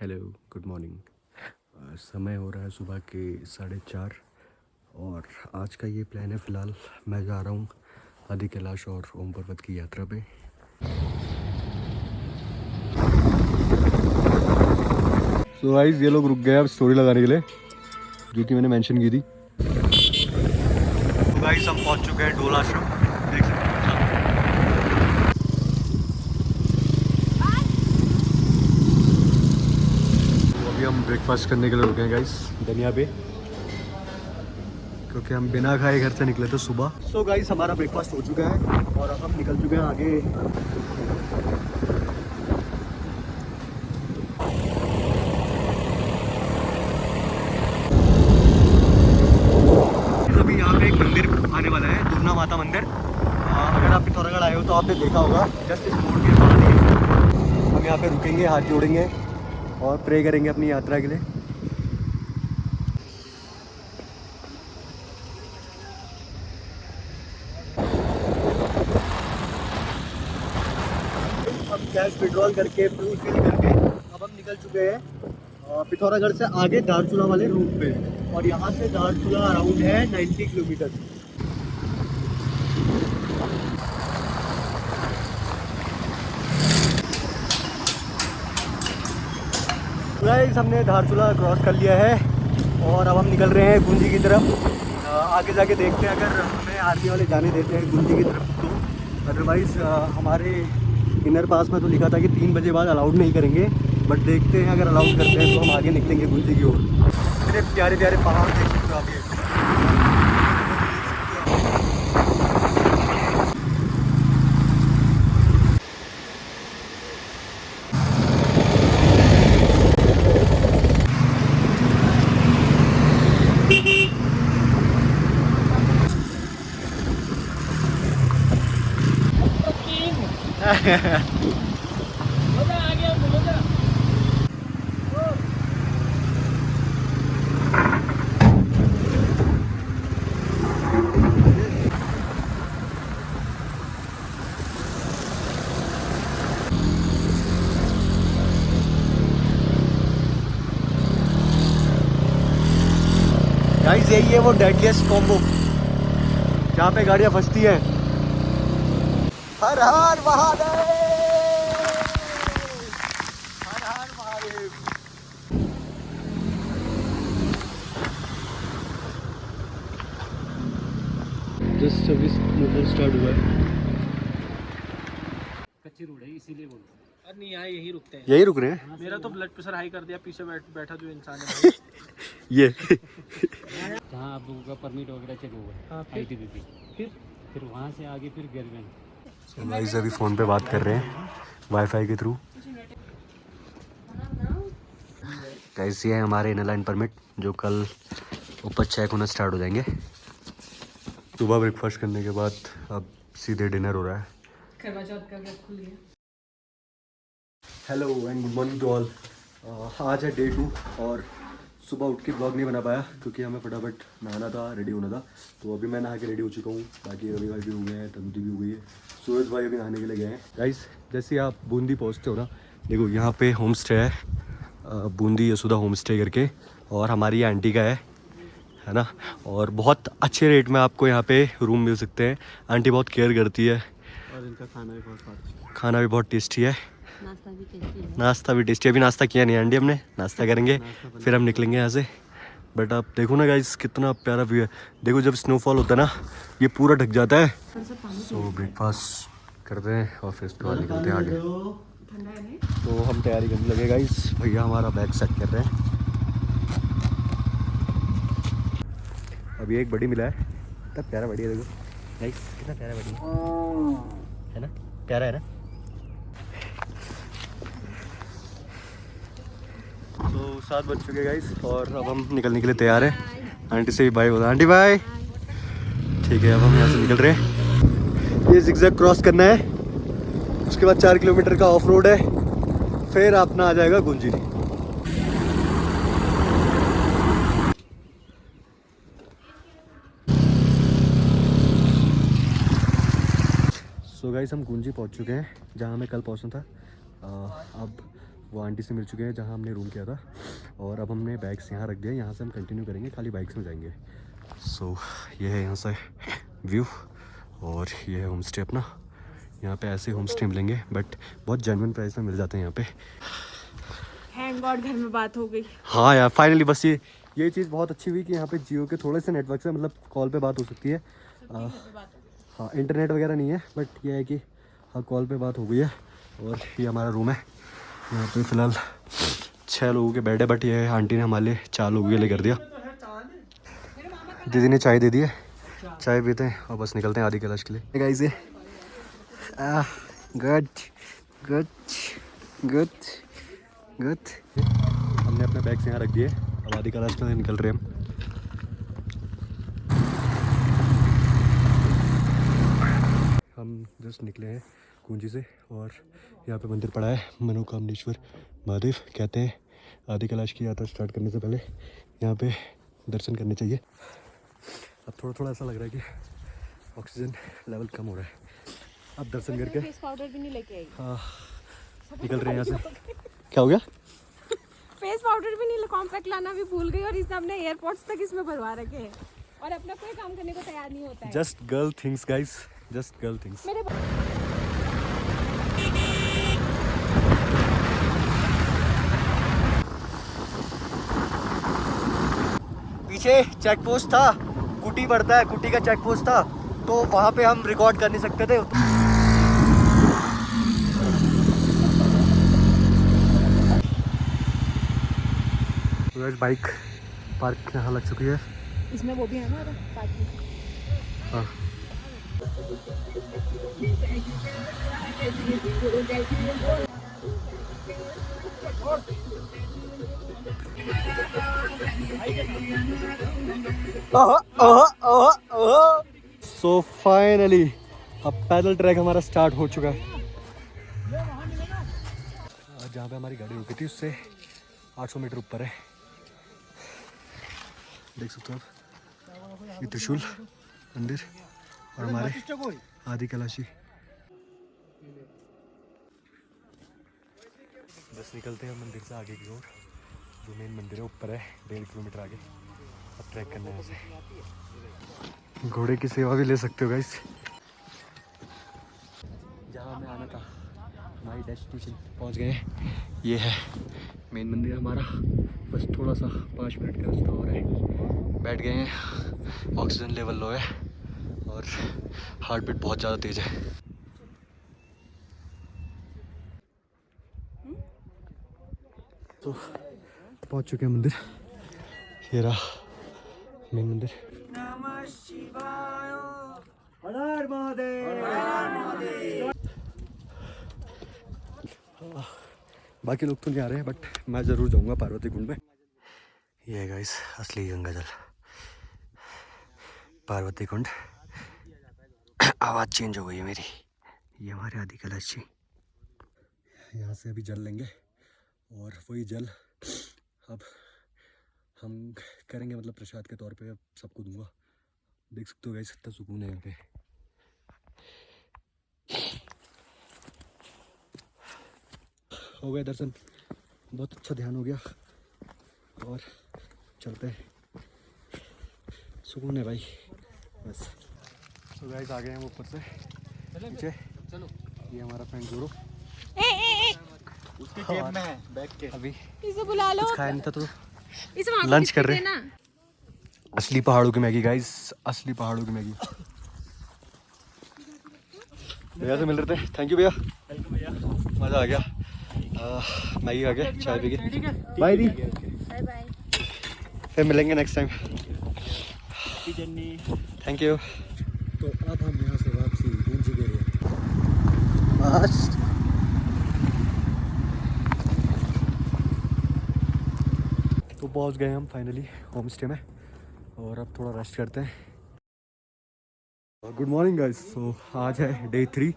Hello, good morning. समय हो रहा है सुबह के 4:30 और आज का ये प्लान है। फ़िलहाल मैं जा रहा हूँ आदि कैलाश और ओम पर्वत की यात्रा पे। तो गाइस ये लोग रुक गए अब स्टोरी लगाने के लिए, जो कि मैंने मेंशन की थी। तो गाइस हम पहुँच चुके हैं डोल आश्रम, देख सकते हैं। तो अभी हम ब्रेकफास्ट करने के लिए रुके हैं गाइस धनिया पे, क्योंकि हम बिना खाए घर से निकले थे सुबह। सो गाइस हमारा ब्रेकफास्ट हो चुका है और अब हम निकल चुके हैं आगे। अभी यहाँ पे एक मंदिर आने वाला है, दुर्ना माता मंदिर। अगर आप पिथौरागढ़ आए हो तो आपने देखा होगा, जस्ट इस रोड के बाद ही हम यहाँ पे रुकेंगे, हाथ जोड़ेंगे और प्रे करेंगे अपनी यात्रा के लिए। हम कैश विड्रॉल करके फ्यूल फिल करके अब हम निकल चुके हैं पिथौरागढ़ से आगे धारचूला वाले रूट पे, और यहाँ से धारचूला अराउंड है 90 किलोमीटर। गाइस हमने धारचूला क्रॉस कर लिया है और अब हम निकल रहे हैं गुंजी की तरफ। आगे जाके देखते हैं अगर हमें आर्मी वाले जाने देते हैं गुंजी की तरफ तो, अदरवाइज़ हमारे इनर पास में तो लिखा था कि 3 बजे बाद अलाउड नहीं करेंगे, बट देखते हैं अगर अलाउड करते हैं तो हम आगे निकलेंगे गुंजी की ओर। इतने प्यारे प्यारे पहाड़ देख सकते हो आप ये। गाइस यही है वो डेडलीस्ट कॉम्बो जहाँ पे गाड़ियाँ फंसती हैं। हर हर महादेव, हर हर Mahadev. Just service motor start हुआ है। कच्ची रोड है इसीलिए बोल रहा हूँ। अरे नहीं यहाँ यही रुकते हैं। यही रुक रहे हैं। मेरा तो ब्लड प्रेशर हाई कर दिया पीछे बैठा जो इंसान है ये जहाँ आप लोगों का परमिट वगैरह चेक होगा, ITBP, फिर वहाँ से आगे फिर गवर्नमेंट। गाइस अभी फ़ोन पे बात कर रहे हैं वाईफाई के थ्रू। गाइस ये है हमारे इनर लाइन परमिट, जो कल ऊपर चेक होना स्टार्ट हो जाएंगे। सुबह ब्रेकफास्ट करने के बाद अब सीधे डिनर हो रहा है। करवा चौथ का गेट खुल गया। Hello and good morning to all. आज है डे 2 और सुबह उठ के ब्लॉग नहीं बना पाया क्योंकि हमें फटाफट नहाना था, रेडी होना था। तो अभी मैं नहा के रेडी हो चुका हूँ, बाकी रवि भाई भी हो गए हैं, तंदूरी भी हो गई है, सूरज भाई अभी नहाने के लिए गए हैं। गाइस जैसे आप बूंदी पहुँचते हो ना, देखो यहाँ पे होम स्टे है, बूंदी यशोदा होम स्टे करके, और हमारी ये आंटी का है ना। और बहुत अच्छे रेट में आपको यहाँ पे रूम मिल सकते हैं। आंटी बहुत केयर करती है और इनका खाना भी बहुत स्वादिष्ट है। खाना भी बहुत टेस्टी है, नाश्ता भी टेस्टी है। नाश्ता भी टेस्टी। अभी नाश्ता किया नहीं आंटी हमने, नाश्ता करेंगे फिर हम निकलेंगे यहाँ से। बट आप देखो ना गाइस कितना प्यारा व्यू है। देखो जब स्नोफॉल होता है ना, ये पूरा ढक जाता है। सो ब्रेकफास्ट करते हैं और फिर उसके बाद निकलते हैं आगे। ठंडा है नहीं? तो हम तैयारी करने लगे गाइस, भैया हमारा बैग सेट कर रहे हैं। अभी एक बड़ी मिला है, कितना प्यारा बड़ी है, देखो गाइस कितना प्यारा बड़ी है ना, प्यारा है ना। तो 7 बज चुके गाइस और अब हम निकलने के लिए तैयार हैं। आंटी से भी बाय बोला, आंटी बाय। ठीक है अब हम यहाँ से निकल रहे हैं। ये जिगजैग क्रॉस करना है, उसके बाद 4 किलोमीटर का ऑफ रोड है, फिर अपना आ जाएगा गुंजी। सो गाइस हम गुंजी पहुंच चुके हैं, जहां हमें कल पहुंचना था। अब वो आंटी से मिल चुके हैं जहाँ हमने रूम किया था, और अब हमने बैग्स यहाँ रख दिया। यहाँ से हम कंटिन्यू करेंगे, खाली बाइक्स में जाएंगे। सो ये है यहाँ से व्यू, और ये है होम स्टे अपना। यहाँ पे ऐसे होम स्टे मिलेंगे बट बहुत जेन्युइन प्राइस में मिल जाते हैं यहाँ पे। थैंक गॉड घर में बात हो गई। हाँ यार फाइनली, बस ये चीज़ बहुत अच्छी हुई कि यहाँ पे जियो के थोड़े से नेटवर्क से मतलब कॉल पे बात हो सकती है। हाँ इंटरनेट वगैरह नहीं है, बट ये है कि हाँ कॉल पे बात हो गई है। और ये हमारा रूम है। यहाँ पे फ़िलहाल 6 लोगों के बेड है, बट ये आंटी ने हमारे लिए 4 लोगों के लिए कर दिया। दीदी ने चाय दे दी है, चाय पीते हैं और बस निकलते हैं आदि कैलाश के लिए। Guys good good good good. हमने अपने बैग्स यहाँ रख दिए, अब आदि कैलाश के लिए निकल रहे हैं हम जस्ट निकले हैं कुंजी से, और यहाँ पे मंदिर पड़ा है मनोकामनेश्वर महादेव। कहते हैं आदि कैलाश की यात्रा स्टार्ट करने से पहले यहाँ पे दर्शन करने चाहिए। अब थोड़ा थोड़ा ऐसा लग रहा है कि ऑक्सीजन लेवल कम हो रहा है। अब दर्शन करके फेस पाउडर भी नहीं लेके आई। हाँ निकल रहे हैं यहाँ से। क्या हो गया? फेस पाउडर भी नहीं, कॉम्पैक्ट लाना भी भूल गई और इसने अपने एयरपोर्ट्स तक इसमें भरवा रखे हैं और अपना कोई काम करने को तैयार नहीं होता है। Just girl things guys, just girl things. मेरे पीछे चेक पोस्ट था, कुटी पड़ता है, कुटी का चेक पोस्ट था, तो वहाँ पे हम रिकॉर्ड कर नहीं सकते थे। तो बाइक पार्क यहाँ लग चुकी है। इसमें वो भी है ना पार्किंग। हाँ सो फाइनली अब पैदल ट्रैक हमारा स्टार्ट हो चुका है। जहाँ पे हमारी गाड़ी रुकी थी उससे 800 मीटर ऊपर है, देख सकते हो आप। ये त्रिशूल मंदिर और हमारे आदि कैलाशी। बस निकलते हैं मंदिर से आगे की ओर। जो मेन मंदिर है ऊपर है, 1.5 किलोमीटर आगे। अब ट्रैक करना है वैसे। घोड़े की सेवा भी ले सकते हो गाइस। जहाँ हमें आना था, हमारी डेस्टिनेशन पहुँच गए। ये है मेन मंदिर हमारा, बस थोड़ा सा 5 मिनट का रास्ता और है। बैठ गए हैं, ऑक्सीजन लेवल लो है और हार्ट बीट बहुत ज़्यादा तेज़ है। तो पहुंच चुके हैं मंदिर, ये रहा मेन मंदिर। नमः शिवाय, हर हर महादेव। बाकी लोग तो नहीं आ रहे हैं, बट मैं ज़रूर जाऊंगा पार्वती कुंड में। ये है गाइस असली गंगा जल, पार्वती कुंड। आवाज़ चेंज हो गई है मेरी। ये हमारे आदि कैलाश जी। यहाँ से अभी जल लेंगे और वही जल अब हम करेंगे, मतलब प्रसाद के तौर पे अब सबको दूंगा। देख सकते हो गाइस कितना सुकून है यहाँ पे। हो गए दर्शन, बहुत अच्छा ध्यान हो गया और चलते हैं। सुकून है भाई बस। तो गाइस आ गए हैं ऊपर से नीचे। चलो ये हमारा फ्रेंड गुरु उसके जेब में है बैग के। अभी इसे बुला लो, कुछ खाया नहीं था तो इसे वहाँ लंच कर रहे हैं। असली पहाड़ों की मैगी गाइस, असली पहाड़ों की मैगी। भैया से मिल रहे थे, थैंक यू भैया, मज़ा आ गया। मैगी खा के चाय पी के बाय दी। बाय बाय, फिर मिलेंगे नेक्स्ट टाइम। Thank you. तो अब हम यहाँ से वापसी गुंजी के लिए तो पहुँच गए हम फाइनली होम स्टे में, और अब थोड़ा रेस्ट करते हैं। Good morning guys. सो आज है डे 3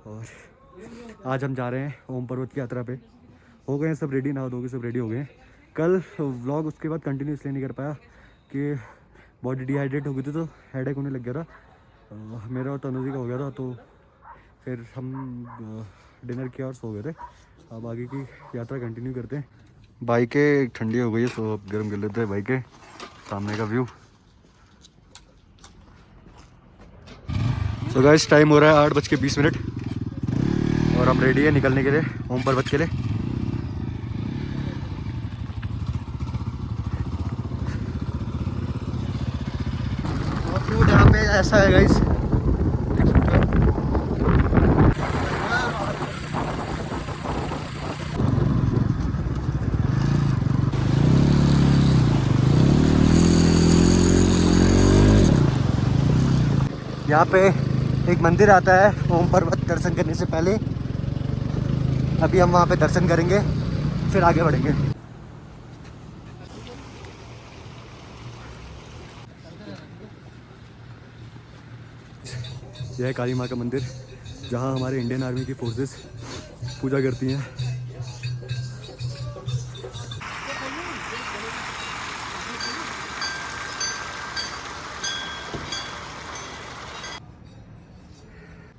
और आज हम जा रहे हैं ओम पर्वत की यात्रा पे। हो गए हैं सब रेडी, नहा धो के सब रेडी हो गए हैं। कल व्लॉग उसके बाद कंटिन्यू इसलिए नहीं कर पाया कि बॉडी डिहाइड्रेट हो गई थी, तो हेडेक होने लग गया था। मेरा और तनुजी का हो गया था, तो फिर हम डिनर किया और सो गए थे। अब आगे की यात्रा कंटिन्यू करते हैं। बाइकें ठंडी हो गई है, सो अब गर्म कर लेते हैं बाइकें। सामने का व्यू। सो गाइस टाइम हो रहा है 8:20 और हम रेडी है निकलने के लिए ओम पर्वत के लिए। यहाँ पे ऐसा है गाइस, यहाँ पे एक मंदिर आता है ओम पर्वत दर्शन करने से पहले। अभी हम वहाँ पे दर्शन करेंगे, फिर आगे बढ़ेंगे। यह है काली माँ का मंदिर, जहाँ हमारे इंडियन आर्मी की फोर्सेस पूजा करती हैं।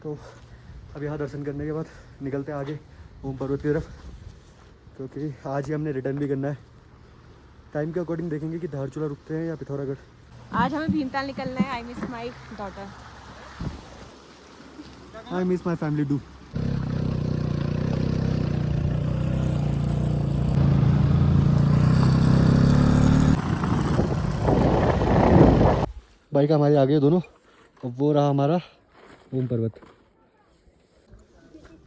तो अब यहाँ दर्शन करने के बाद निकलते हैं आगे ओम पर्वत की तरफ, क्योंकि आज ही हमने रिटर्न भी करना है। टाइम के अकॉर्डिंग देखेंगे कि धारचूला रुकते हैं या पिथौरागढ़। आज हमें भीमताल निकलना है। I miss my daughter. I miss my family do. Bike हमारी आगे है दोनों, और वो रहा हमारा ओम पर्वत।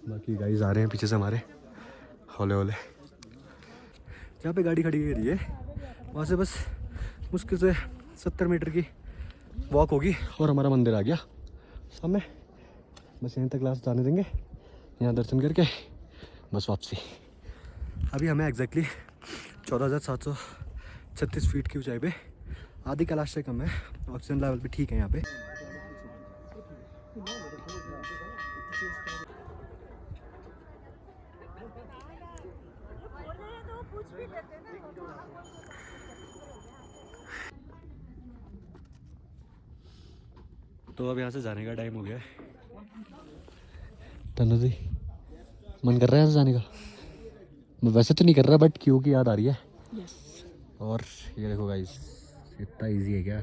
बाकी गाइस आ रहे हैं पीछे से हमारे, हौले हौले। जहाँ पे गाड़ी खड़ी हुई है वहाँ से बस मुश्किल से 70 मीटर की वॉक होगी और हमारा मंदिर आ गया सामने। बस यहीं तक लास्ट जाने देंगे, यहाँ दर्शन करके बस वापसी। अभी हमें एग्जैक्टली 14,736 फीट की ऊंचाई पे, आधी कैलाश से कम है। ऑक्सीजन लेवल भी ठीक है यहाँ पे। तो अब यहाँ से जाने का टाइम हो गया है। तनु जी मन कर रहा है यहाँ से जाने का? वैसे तो नहीं कर रहा, बट क्यों की याद आ रही है। yes. और ये देखो गाइस, इतना इजी है क्या?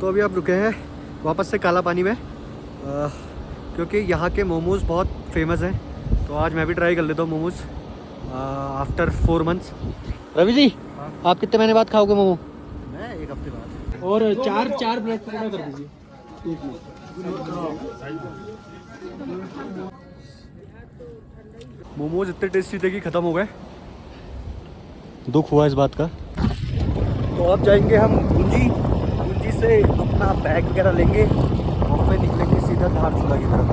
तो अभी आप रुके हैं वापस से काला पानी में, क्योंकि यहाँ के मोमोज़ बहुत फेमस हैं। तो आज मैं भी ट्राई कर लेता हूँ मोमोज़ आफ्टर 4 मंथ्स। रवि जी आप कितने महीने बाद खाओगे मोमो? मैं 1 हफ्ते बाद। और चार ब्रेड पकौड़ा कर दीजिए। मोमोज इतने टेस्टी थे कि ख़त्म हो गए। दुख हुआ इस बात का। तो अब जाएंगे हम गुंजी से अपना बैग वगैरह लेंगे और फिर निकलेंगे सीधा धारचूला की तरफ।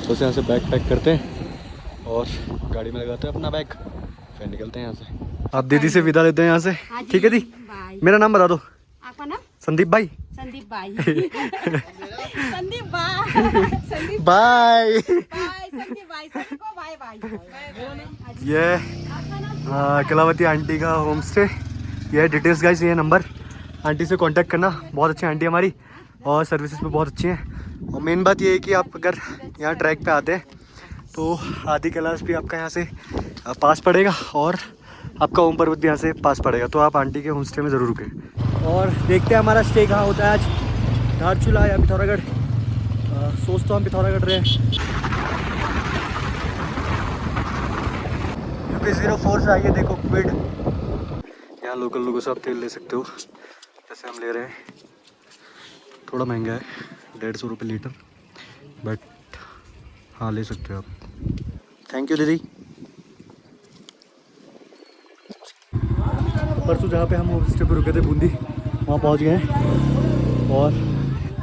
तो यहाँ से बैग पैक करते हैं और गाड़ी में लगाते हैं अपना बैग, फिर निकलते हैं यहाँ से। आप दीदी से विदा लेते हैं यहाँ से, ठीक है दी? मेरा नाम बता दो। आपका नाम? संदीप भाई। संदीप भाई। संदीप भाई। संदीप बाय। संदीप भाई सबको बाय बाय। ये कलावती आंटी का होम स्टे। ये डिटेल्स गाइस, ये नंबर, आंटी से कांटेक्ट करना। बहुत अच्छी आंटी हमारी और सर्विसेज भी बहुत अच्छी हैं। और मेन बात ये है कि आप अगर यहाँ ट्रैक पे आते हैं तो आधी कैलाश भी आपका यहाँ से पास पड़ेगा और आपका ओम पर्वत भी यहाँ से पास पड़ेगा। तो आप आंटी के होम स्टे में ज़रूर रुकें। और देखते हैं हमारा स्टे कहाँ होता है आज, धारचूला या पिथौरागढ़। सोच तो हम पिथौरागढ़ रहे हैं। UP04 से आइए, देखो क्विड। यहाँ लोकल लोगों से आप तेल ले सकते हो, जैसे हम ले रहे हैं। थोड़ा महंगा है, 150 रुपये लीटर, बट हाँ ले सकते हो आप। थैंक यू दीदी। परसों जहाँ पे हम होम स्टे पर रुके थे बूंदी, वहाँ पहुँच गए हैं और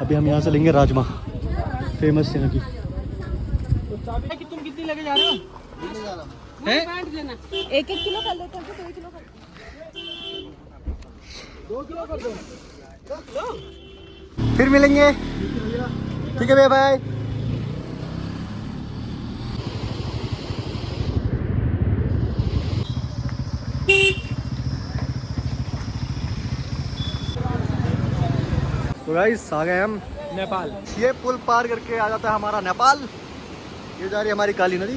अभी हम यहाँ से लेंगे राजमा, फेमस यहाँ की। कि तुम कितनी लेके जा रहे हो? बांट लेना, 1-1 किलो कर लेते हैं, 2 किलो कर। फिर मिलेंगे, ठीक है भैया, बाय। तो गाइस आ गए हम नेपाल। ये पुल पार करके आ जाता है हमारा नेपाल। ये जा रही है हमारी काली नदी,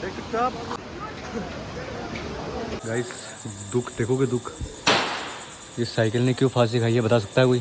देख सकते हो आप। गाइस दुख देखोगे, दुख। इस साइकिल ने क्यों फांसी खाई है बता सकता है कोई?